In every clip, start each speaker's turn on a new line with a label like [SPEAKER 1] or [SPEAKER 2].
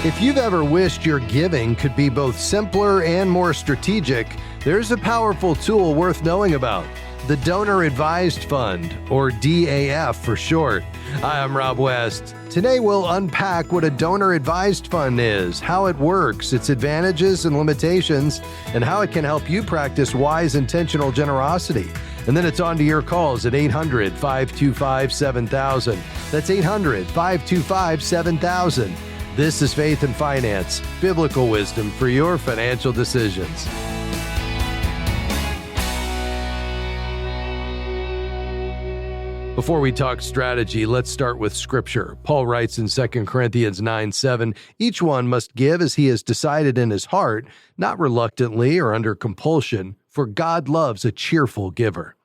[SPEAKER 1] If you've ever wished your giving could be both simpler and more strategic, there's a powerful tool worth knowing about: the Donor Advised Fund, or DAF for short. Hi, I'm Rob West. Today we'll unpack what a Donor Advised Fund is, how it works, its advantages and limitations, and how it can help you practice wise, intentional generosity. And then it's on to your calls at 800-525-7000. That's 800-525-7000. This is Faith and Finance, biblical wisdom for your financial decisions. Before we talk strategy, let's start with Scripture. Paul writes in 2 Corinthians 9:7, "Each one must give as he has decided in his heart, not reluctantly or under compulsion, for God loves a cheerful giver."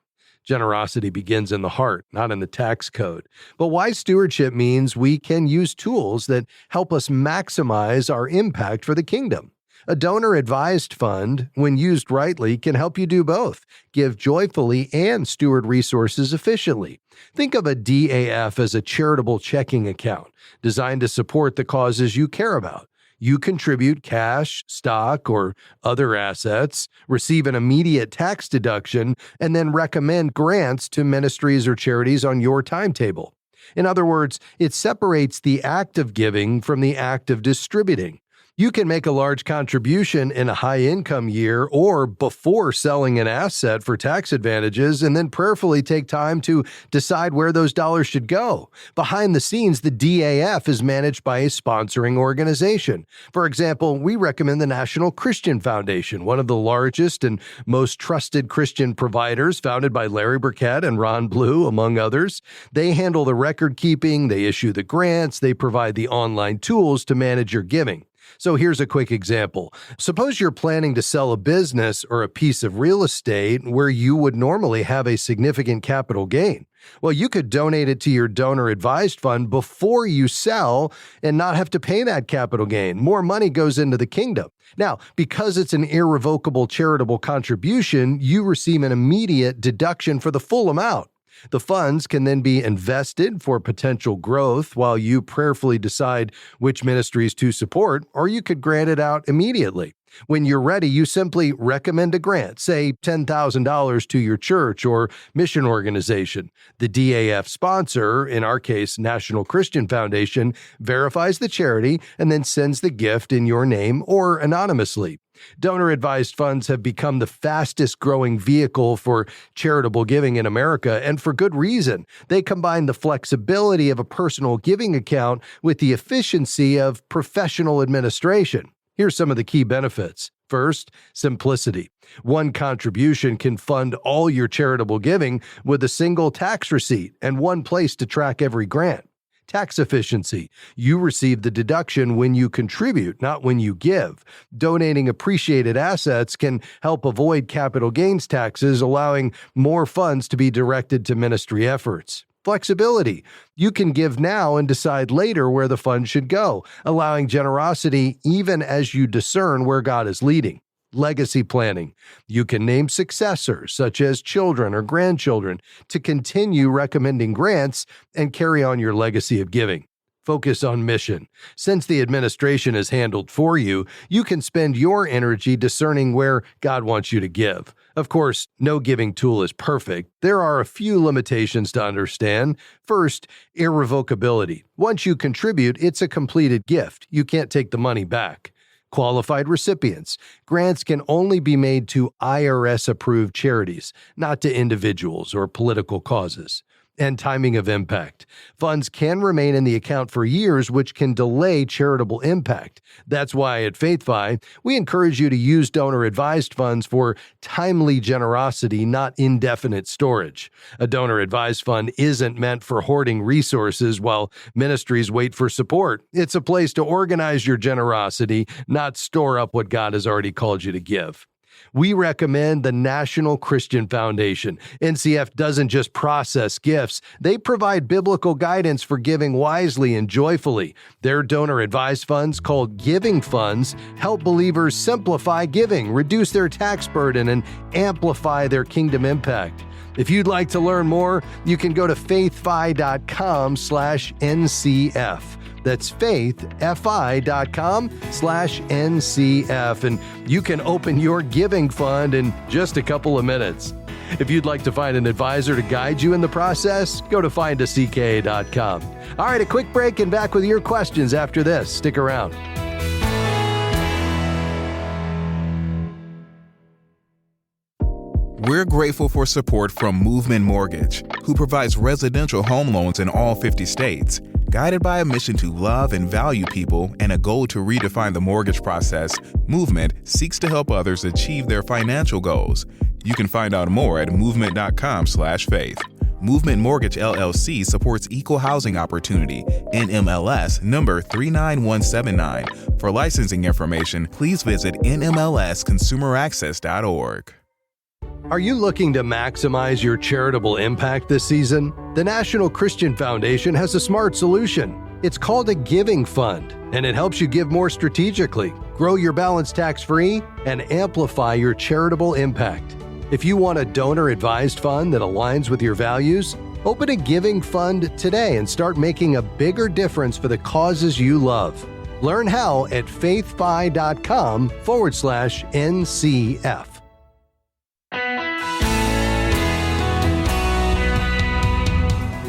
[SPEAKER 1] Generosity begins in the heart, not in the tax code. But wise stewardship means we can use tools that help us maximize our impact for the kingdom. A donor-advised fund, when used rightly, can help you do both: give joyfully and steward resources efficiently. Think of a DAF as a charitable checking account designed to support the causes you care about. You contribute cash, stock, or other assets, receive an immediate tax deduction, and then recommend grants to ministries or charities on your timetable. In other words, it separates the act of giving from the act of distributing. You can make a large contribution in a high-income year or before selling an asset for tax advantages, and then prayerfully take time to decide where those dollars should go. Behind the scenes, the DAF is managed by a sponsoring organization. For example, we recommend the National Christian Foundation, one of the largest and most trusted Christian providers, founded by Larry Burkett and Ron Blue, among others. They handle the record keeping, they issue the grants, they provide the online tools to manage your giving. So here's a quick example. Suppose you're planning to sell a business or a piece of real estate where you would normally have a significant capital gain. Well, you could donate it to your donor advised fund before you sell and not have to pay that capital gain. More money goes into the kingdom. Now, because it's an irrevocable charitable contribution, you receive an immediate deduction for the full amount. The funds can then be invested for potential growth while you prayerfully decide which ministries to support, or you could grant it out immediately. When you're ready, you simply recommend a grant, say $10,000 to your church or mission organization. The DAF sponsor, in our case, National Christian Foundation, verifies the charity and then sends the gift in your name or anonymously. Donor-advised funds have become the fastest-growing vehicle for charitable giving in America, and for good reason. They combine the flexibility of a personal giving account with the efficiency of professional administration. Here's some of the key benefits. First, simplicity. One contribution can fund all your charitable giving with a single tax receipt and one place to track every grant. Tax efficiency. You receive the deduction when you contribute, not when you give. Donating appreciated assets can help avoid capital gains taxes, allowing more funds to be directed to ministry efforts. Flexibility. You can give now and decide later where the funds should go, allowing generosity even as you discern where God is leading. Legacy planning. You can name successors, such as children or grandchildren, to continue recommending grants and carry on your legacy of giving. Focus on mission. Since the administration is handled for you, you can spend your energy discerning where God wants you to give. Of course, no giving tool is perfect. There are a few limitations to understand. First, irrevocability. Once you contribute, it's a completed gift. You can't take the money back. Qualified recipients. Grants can only be made to IRS-approved charities, not to individuals or political causes. And timing of impact. Funds can remain in the account for years, which can delay charitable impact. That's why at FaithFi, we encourage you to use donor-advised funds for timely generosity, not indefinite storage. A donor-advised fund isn't meant for hoarding resources while ministries wait for support. It's a place to organize your generosity, not store up what God has already called you to give. We recommend the National Christian Foundation. NCF doesn't just process gifts. They provide biblical guidance for giving wisely and joyfully. Their donor-advised funds, called giving funds, help believers simplify giving, reduce their tax burden, and amplify their kingdom impact. If you'd like to learn more, you can go to faithfi.com/NCF. That's faithfi.com/NCF, and you can open your giving fund in just a couple of minutes. If you'd like to find an advisor to guide you in the process, go to findack.com. All right, a quick break and back with your questions after this. Stick around.
[SPEAKER 2] We're grateful for support from Movement Mortgage, who provides residential home loans in all 50 states. Guided by a mission to love and value people and a goal to redefine the mortgage process, Movement seeks to help others achieve their financial goals. You can find out more at movement.com/faith. Movement Mortgage LLC supports equal housing opportunity, NMLS number 39179. For licensing information, please visit nmlsconsumeraccess.org.
[SPEAKER 1] Are you looking to maximize your charitable impact this season? The National Christian Foundation has a smart solution. It's called a giving fund, and it helps you give more strategically, grow your balance tax-free, and amplify your charitable impact. If you want a donor-advised fund that aligns with your values, open a giving fund today and start making a bigger difference for the causes you love. Learn how at faithfi.com/NCF.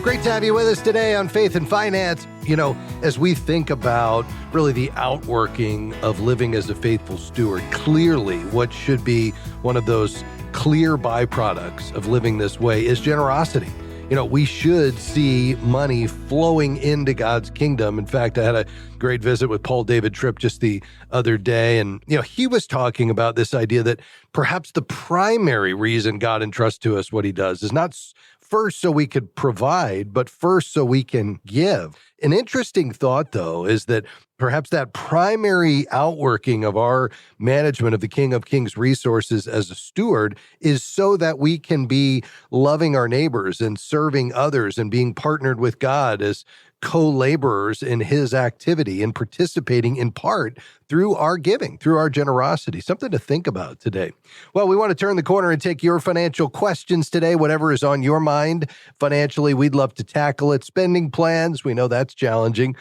[SPEAKER 1] Great to have you with us today on Faith and Finance. You know, as we think about really the outworking of living as a faithful steward, clearly what should be one of those clear byproducts of living this way is generosity. You know, we should see money flowing into God's kingdom. In fact, I had a great visit with Paul David Tripp just the other day, and, you know, he was talking about this idea that perhaps the primary reason God entrusts to us what he does is not first so we could provide, but first so we can give. An interesting thought, though, is that perhaps that primary outworking of our management of the King of Kings resources as a steward is so that we can be loving our neighbors and serving others and being partnered with God as co-laborers in his activity and participating in part through our giving, through our generosity. Something to think about today. Well, we want to turn the corner and take your financial questions today, whatever is on your mind financially. We'd love to tackle it. Spending plans, we know that's challenging.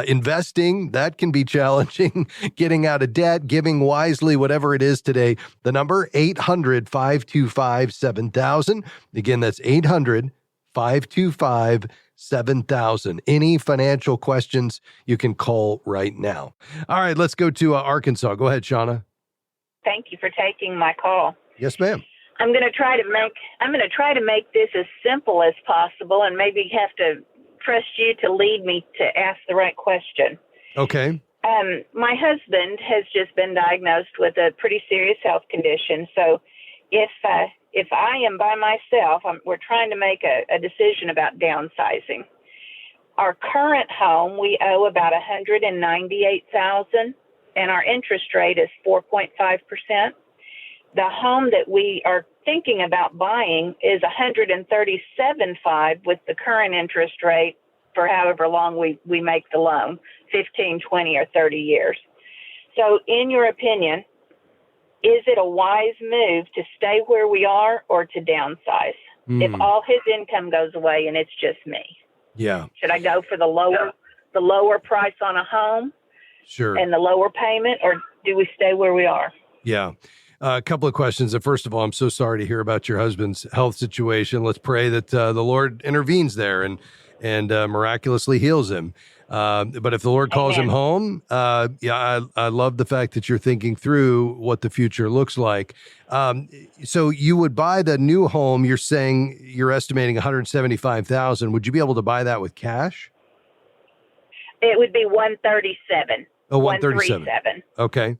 [SPEAKER 1] Investing, that can be challenging. Getting out of debt, giving wisely, whatever it is today. The number, 800-525-7000. Again, that's 800-525-7000. Any financial questions, you can call right now. All right, let's go to Arkansas. Go ahead, Shauna.
[SPEAKER 3] Thank you for taking my call.
[SPEAKER 1] Yes, ma'am.
[SPEAKER 3] I'm going to try to make this as simple as possible, and maybe have to trust you to lead me to ask the right question.
[SPEAKER 1] Okay.
[SPEAKER 3] My husband has just been diagnosed with a pretty serious health condition. So if I am by myself, we're trying to make a decision about downsizing. Our current home, we owe about $198,000, and our interest rate is 4.5%. The home that we are thinking about buying is $137,500 with the current interest rate for however long we make the loan, 15, 20, or 30 years. So in your opinion, is it a wise move to stay where we are or to downsize? If all his income goes away and it's just me.
[SPEAKER 1] Yeah.
[SPEAKER 3] Should I go for the lower price on a home?
[SPEAKER 1] Sure.
[SPEAKER 3] And the lower payment, or do we stay where we are?
[SPEAKER 1] Yeah. A couple of questions. First of all, I'm so sorry to hear about your husband's health situation. Let's pray that the Lord intervenes there and miraculously heals him. But if the Lord calls him home, I love the fact that you're thinking through what the future looks like. So you would buy the new home. You're saying you're estimating $175,000. Would you be able to buy that with cash?
[SPEAKER 3] It would be $137,000.
[SPEAKER 1] Oh, $137,000. Okay.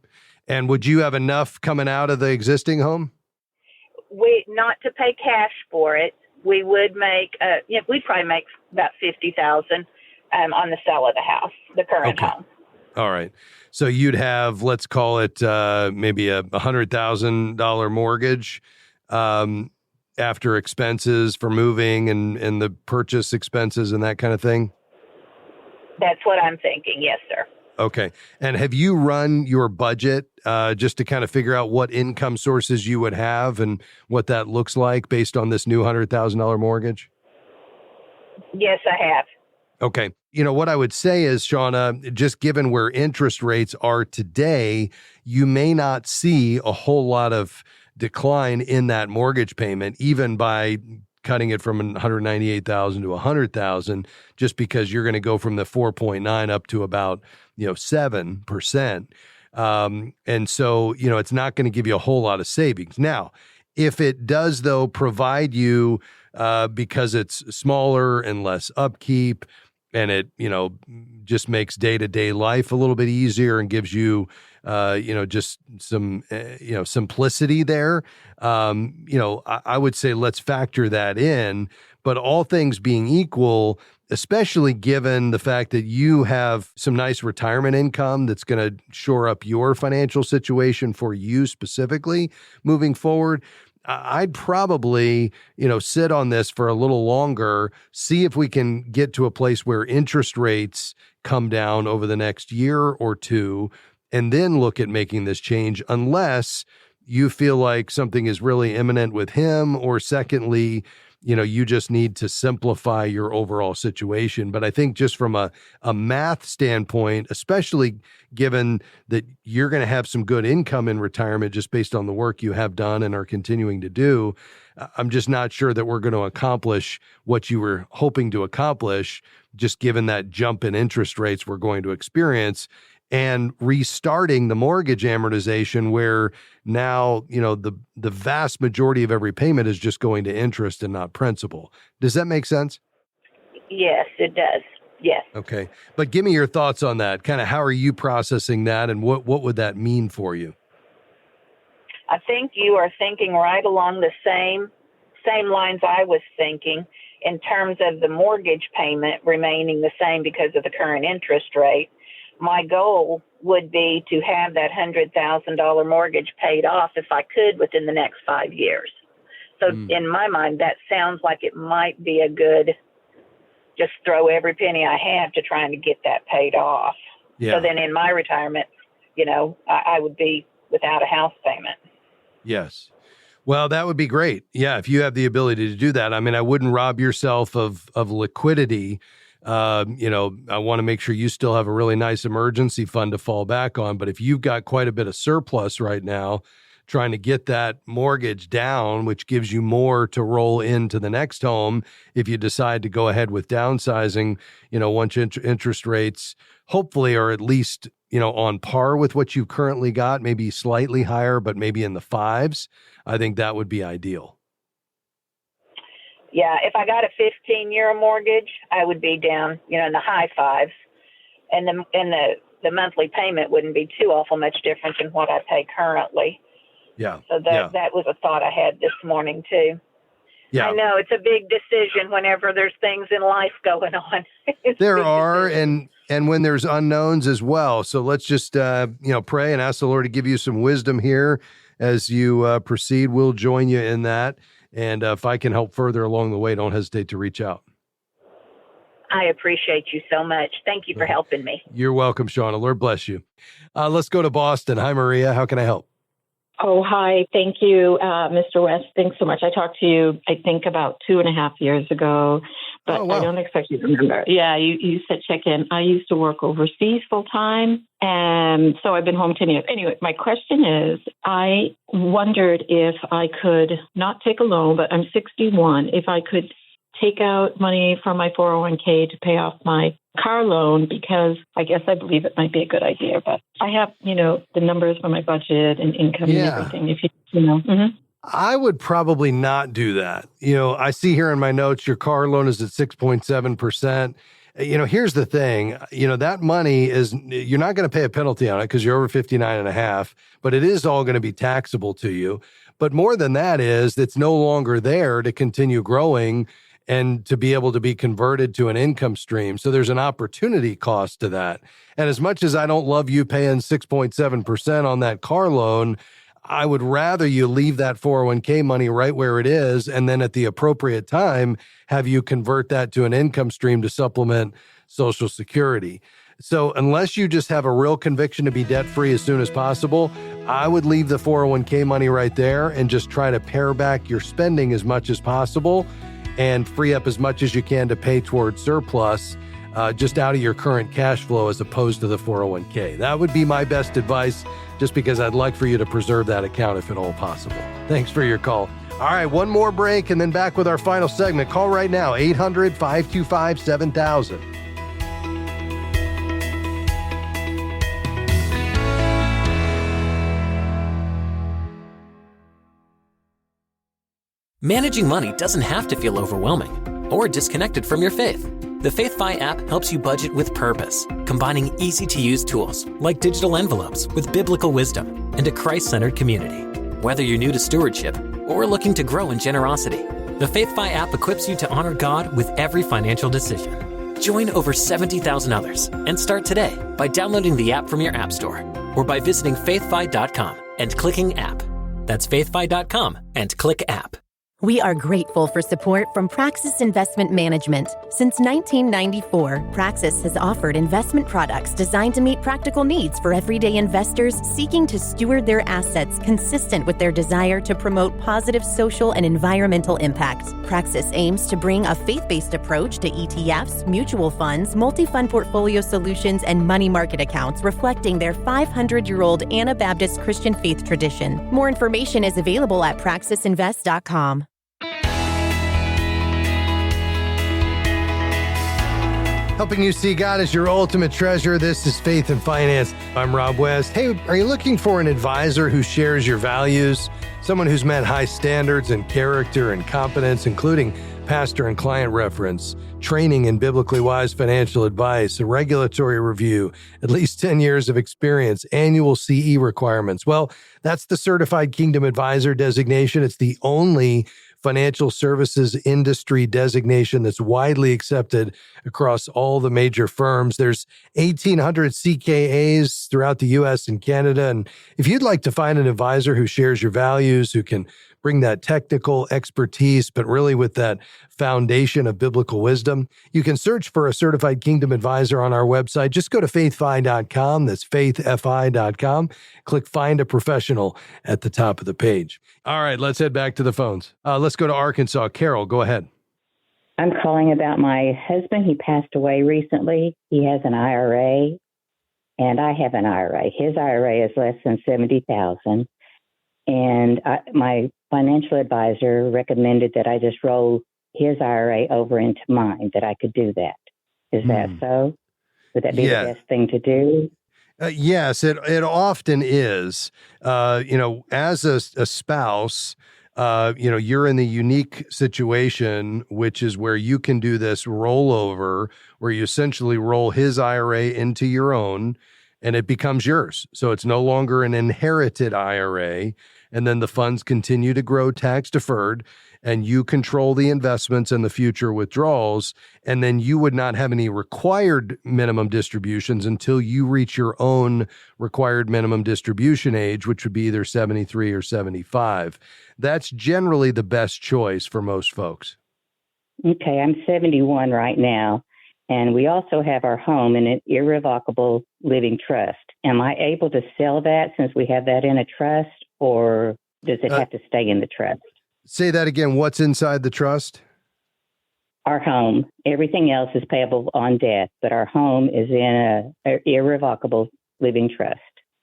[SPEAKER 1] And would you have enough coming out of the existing home?
[SPEAKER 3] Not to pay cash for it. We would make, we'd probably make about $50,000 on the sale of the house, the current home.
[SPEAKER 1] All right. So you'd have, let's call it maybe a $100,000 mortgage after expenses for moving and the purchase expenses and that kind of thing?
[SPEAKER 3] That's what I'm thinking. Yes, sir.
[SPEAKER 1] Okay. And have you run your budget just to kind of figure out what income sources you would have and what that looks like based on this new $100,000 mortgage?
[SPEAKER 3] Yes, I have.
[SPEAKER 1] Okay. What I would say is, Shauna, just given where interest rates are today, you may not see a whole lot of decline in that mortgage payment, even by cutting it from 198,000 to 100,000, just because you're going to go from the 4.9 up to about, 7%. And so, it's not going to give you a whole lot of savings. Now, if it does, though, provide you, because it's smaller and less upkeep, and it, just makes day-to-day life a little bit easier and gives you, just some, simplicity there. I would say let's factor that in. But all things being equal, especially given the fact that you have some nice retirement income that's going to shore up your financial situation for you specifically moving forward, I'd probably, sit on this for a little longer, see if we can get to a place where interest rates come down over the next year or two, and then look at making this change, unless you feel like something is really imminent with him, or secondly, you just need to simplify your overall situation. But I think just from a math standpoint, especially given that you're going to have some good income in retirement just based on the work you have done and are continuing to do, I'm just not sure that we're going to accomplish what you were hoping to accomplish, just given that jump in interest rates we're going to experience, and restarting the mortgage amortization where now, the vast majority of every payment is just going to interest and not principal. Does that make sense?
[SPEAKER 3] Yes, it does. Yes.
[SPEAKER 1] Okay. But give me your thoughts on that. Kind of how are you processing that, and what would that mean for you?
[SPEAKER 3] I think you are thinking right along the same lines I was thinking, in terms of the mortgage payment remaining the same because of the current interest rate. My goal would be to have that $100,000 mortgage paid off, if I could, within the next 5 years. So in my mind, that sounds like it might be a good, just throw every penny I have to trying to get that paid off.
[SPEAKER 1] Yeah.
[SPEAKER 3] So then in my retirement, I would be without a house payment.
[SPEAKER 1] Yes. Well, that would be great. Yeah, if you have the ability to do that. I mean, I wouldn't rob yourself of liquidity. I want to make sure you still have a really nice emergency fund to fall back on. But if you've got quite a bit of surplus right now, trying to get that mortgage down, which gives you more to roll into the next home, if you decide to go ahead with downsizing, once interest rates hopefully are at least, on par with what you currently got, maybe slightly higher, but maybe in the fives, I think that would be ideal.
[SPEAKER 3] Yeah, if I got a 15-year mortgage, I would be down, in the high fives, and the monthly payment wouldn't be too awful much different than what I pay currently.
[SPEAKER 1] Yeah.
[SPEAKER 3] So that was a thought I had this morning too.
[SPEAKER 1] Yeah.
[SPEAKER 3] I know it's a big decision whenever there's things in life going on.
[SPEAKER 1] There are, and when there's unknowns as well. So let's just pray and ask the Lord to give you some wisdom here as you proceed. We'll join you in that. And if I can help further along the way, don't hesitate to reach out.
[SPEAKER 3] I appreciate you so much. Thank you for helping me.
[SPEAKER 1] You're welcome, Shauna. Lord bless you. Let's go to Boston. Hi, Maria. How can I help?
[SPEAKER 4] Oh, hi. Thank you, Mr. West. Thanks so much. I talked to you, I think, about 2.5 years ago, but
[SPEAKER 1] Oh, wow.
[SPEAKER 4] I don't expect you to remember. Yeah, you said check in. I used to work overseas full time, and so I've been home 10 years. Anyway, my question is, I wondered if I could not take a loan, but I'm 61, if I could take out money from my 401k to pay off my car loan, because I believe it might be a good idea. But I have, the numbers for my budget and income and everything. If you know. Mm-hmm.
[SPEAKER 1] I would probably not do that. I see here in my notes, your car loan is at 6.7%. Here's the thing, that money is, you're not going to pay a penalty on it because you're over 59 and a half, but it is all going to be taxable to you. But more than that is, it's no longer there to continue growing and to be able to be converted to an income stream. So there's an opportunity cost to that. And as much as I don't love you paying 6.7% on that car loan, I would rather you leave that 401k money right where it is, and then at the appropriate time, have you convert that to an income stream to supplement Social Security. So unless you just have a real conviction to be debt-free as soon as possible, I would leave the 401k money right there and just try to pare back your spending as much as possible and free up as much as you can to pay towards surplus. just out of your current cash flow as opposed to the 401k. That would be my best advice, just because I'd like for you to preserve that account if at all possible. Thanks for your call. All right, one more break and then back with our final segment. Call right now, 800-525-7000.
[SPEAKER 5] Managing money doesn't have to feel overwhelming or disconnected from your faith. The FaithFi app helps you budget with purpose, combining easy-to-use tools like digital envelopes with biblical wisdom and a Christ-centered community. Whether you're new to stewardship or looking to grow in generosity, the FaithFi app equips you to honor God with every financial decision. Join over 70,000 others and start today by downloading the app from your app store or by visiting faithfi.com and clicking app. That's faithfi.com and click app.
[SPEAKER 6] We are grateful for support from Praxis Investment Management. Since 1994, Praxis has offered investment products designed to meet practical needs for everyday investors seeking to steward their assets consistent with their desire to promote positive social and environmental impact. Praxis aims to bring a faith-based approach to ETFs, mutual funds, multi-fund portfolio solutions, and money market accounts reflecting their 500-year-old Anabaptist Christian faith tradition. More information is available at praxisinvest.com.
[SPEAKER 1] Helping you see God as your ultimate treasure. This is Faith and Finance. I'm Rob West. Hey, are you looking for an advisor who shares your values? Someone who's met high standards in character and competence, including pastor and client reference, training in biblically wise financial advice, a regulatory review, at least 10 years of experience, annual CE requirements. Well, that's the Certified Kingdom Advisor designation. It's the only financial services industry designation that's widely accepted across all the major firms. There's 1,800 CKAs throughout the U.S. and Canada. And if you'd like to find an advisor who shares your values, who can bring that technical expertise, but really with that foundation of biblical wisdom, you can search for a Certified Kingdom Advisor on our website. Just go to faithfi.com. That's faithfi.com. Click Find a Professional at the top of the page. All right, let's head back to the phones. Let's go to Arkansas. Carol, go ahead.
[SPEAKER 7] I'm calling about my husband. He passed away recently. He has an IRA, and I have an IRA. His IRA is less than $70,000, and my financial advisor recommended that I just roll his IRA over into mine, that I could do that. Is that so? Would that be the best thing to do?
[SPEAKER 1] Yes, it often is. As a spouse, you're in the unique situation, which is where you can do this rollover, where you essentially roll his IRA into your own, and it becomes yours. So it's no longer an inherited IRA, and then the funds continue to grow tax deferred, and you control the investments and the future withdrawals, and then you would not have any required minimum distributions until you reach your own required minimum distribution age, which would be either 73 or 75. That's generally the best choice for most folks.
[SPEAKER 7] Okay, I'm 71 right now, and we also have our home in an irrevocable living trust. Am I able to sell that since we have that in a trust, or does it have to stay in the trust?
[SPEAKER 1] Say that again. What's inside the trust?
[SPEAKER 7] Our home. Everything else is payable on death, but our home is in an irrevocable living trust.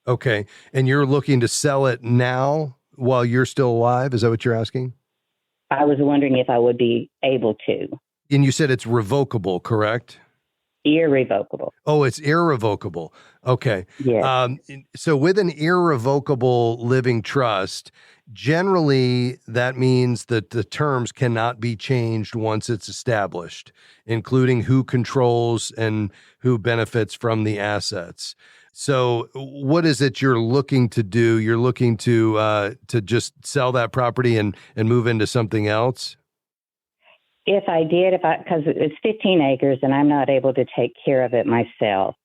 [SPEAKER 1] Okay. And you're looking to sell it now while you're still alive? Is that what you're asking?
[SPEAKER 7] I was wondering if I would be able to.
[SPEAKER 1] And you said it's revocable, correct?
[SPEAKER 7] Irrevocable.
[SPEAKER 1] Oh, it's irrevocable. Okay.
[SPEAKER 7] Yes.
[SPEAKER 1] So with an irrevocable living trust, generally that means that the terms cannot be changed once it's established, including who controls and who benefits from the assets. So what is it you're looking to do? You're looking to just sell that property and move into something else?
[SPEAKER 7] If I did, because it's 15 acres and I'm not able to take care of it myself.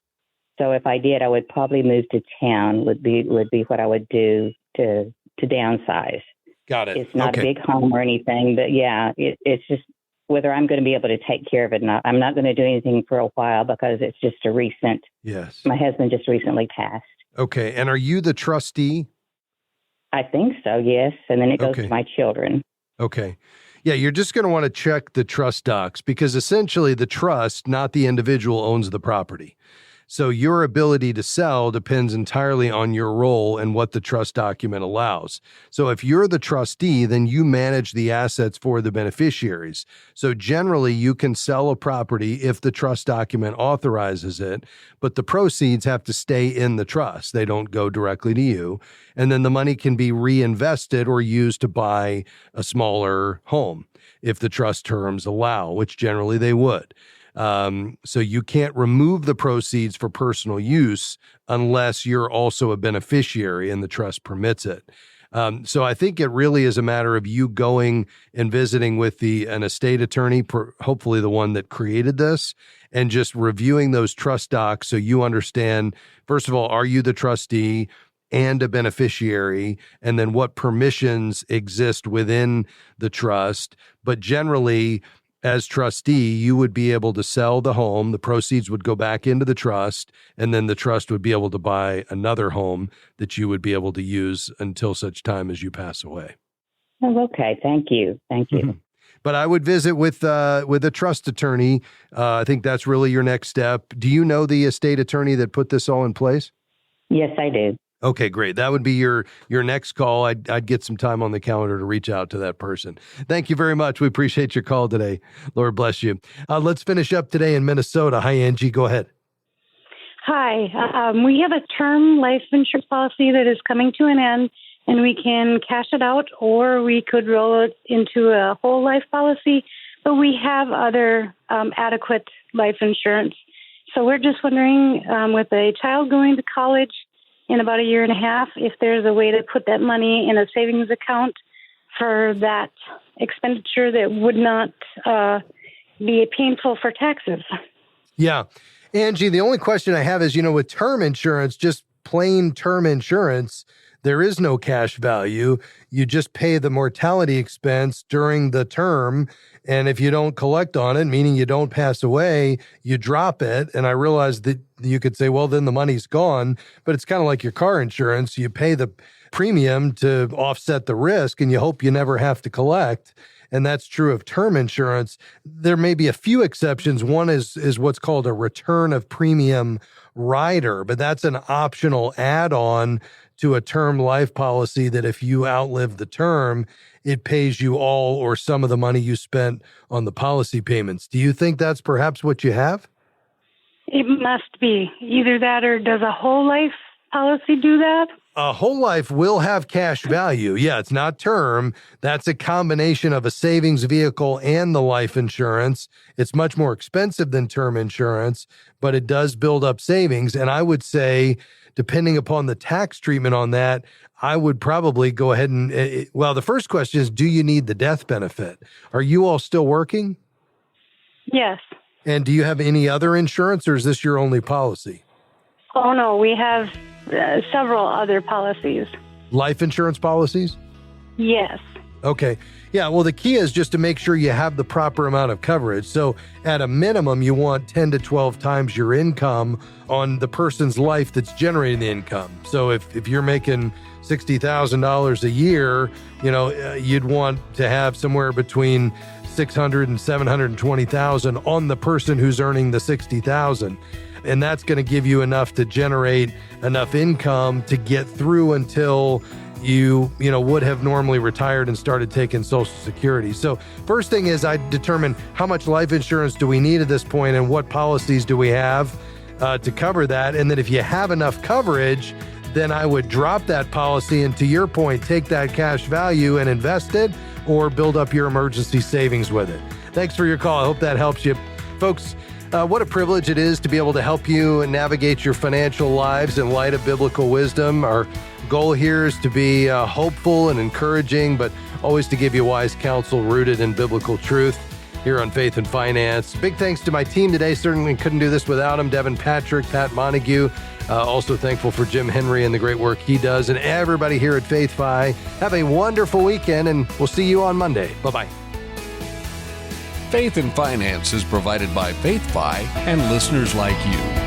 [SPEAKER 7] So if I did, I would probably move to town would be what I would do to downsize.
[SPEAKER 1] Got it.
[SPEAKER 7] It's not a big home or anything, but yeah, it's just whether I'm going to be able to take care of it or not. I'm not going to do anything for a while because it's just a recent.
[SPEAKER 1] Yes.
[SPEAKER 7] My husband just recently passed.
[SPEAKER 1] Okay. And are you the trustee?
[SPEAKER 7] I think so, yes. And then it goes to my children.
[SPEAKER 1] Okay. Yeah, you're just going to want to check the trust docs because essentially the trust, not the individual, owns the property. So your ability to sell depends entirely on your role and what the trust document allows. So if you're the trustee, then you manage the assets for the beneficiaries. So generally, you can sell a property if the trust document authorizes it, but the proceeds have to stay in the trust. They don't go directly to you. And then the money can be reinvested or used to buy a smaller home if the trust terms allow, which generally they would. So you can't remove the proceeds for personal use unless you're also a beneficiary and the trust permits it. So I think it really is a matter of you going and visiting with an estate attorney, hopefully the one that created this, and just reviewing those trust docs so you understand, first of all, are you the trustee and a beneficiary, and then what permissions exist within the trust. But generally, as trustee, you would be able to sell the home, the proceeds would go back into the trust, and then the trust would be able to buy another home that you would be able to use until such time as you pass away.
[SPEAKER 7] Oh, okay. Thank you. Thank you.
[SPEAKER 1] Mm-hmm. But I would visit with a trust attorney. I think that's really your next step. Do you know the estate attorney that put this all in place?
[SPEAKER 7] Yes, I do.
[SPEAKER 1] Okay, great. That would be your next call. I'd get some time on the calendar to reach out to that person. Thank you very much. We appreciate your call today. Lord bless you. Let's finish up today in Minnesota. Hi, Angie. Go ahead.
[SPEAKER 8] Hi. We have a term life insurance policy that is coming to an end, and we can cash it out or we could roll it into a whole life policy, but we have other adequate life insurance. So we're just wondering, with a child going to college in about a year and a half, if there's a way to put that money in a savings account for that expenditure that would not be painful for taxes.
[SPEAKER 1] Yeah. Angie, the only question I have is, with term insurance, just plain term insurance, there is no cash value. You just pay the mortality expense during the term. And if you don't collect on it, meaning you don't pass away, you drop it. And I realize that you could say, well, then the money's gone. But it's kind of like your car insurance. You pay the premium to offset the risk, and you hope you never have to collect. And that's true of term insurance. There may be a few exceptions. One is what's called a return of premium rider, but that's an optional add-on to a term life policy that if you outlive the term, it pays you all or some of the money you spent on the policy payments. Do you think that's perhaps what you have?
[SPEAKER 8] It must be. Either that or does a whole life policy do that?
[SPEAKER 1] A whole life will have cash value. Yeah, it's not term. That's a combination of a savings vehicle and the life insurance. It's much more expensive than term insurance, but it does build up savings. And I would say, depending upon the tax treatment on that, I would probably go ahead and, the first question is, do you need the death benefit? Are you all still working?
[SPEAKER 8] Yes.
[SPEAKER 1] And do you have any other insurance, or is this your only policy?
[SPEAKER 8] Oh, no, we have several other policies.
[SPEAKER 1] Life insurance policies?
[SPEAKER 8] Yes.
[SPEAKER 1] Okay. Yeah, well, the key is just to make sure you have the proper amount of coverage. So at a minimum, you want 10 to 12 times your income on the person's life that's generating the income. So if you're making $60,000 a year, you'd want to have somewhere between $600,000 and $720,000 on the person who's earning the $60,000. And that's going to give you enough to generate enough income to get through until you would have normally retired and started taking Social Security. So first thing is I determine how much life insurance do we need at this point and what policies do we have to cover that. And then if you have enough coverage, then I would drop that policy and, to your point, take that cash value and invest it or build up your emergency savings with it. Thanks for your call. I hope that helps you. Folks, what a privilege it is to be able to help you navigate your financial lives in light of biblical wisdom. Our goal here is to be hopeful and encouraging, but always to give you wise counsel rooted in biblical truth here on Faith and Finance. Big thanks to my team today. Certainly couldn't do this without them. Devin Patrick, Pat Montague. Also thankful for Jim Henry and the great work he does, and everybody here at Faith Fi. Have a wonderful weekend, and we'll see you on Monday. Bye-bye.
[SPEAKER 9] Faith and Finance is provided by Faith Fi and listeners like you.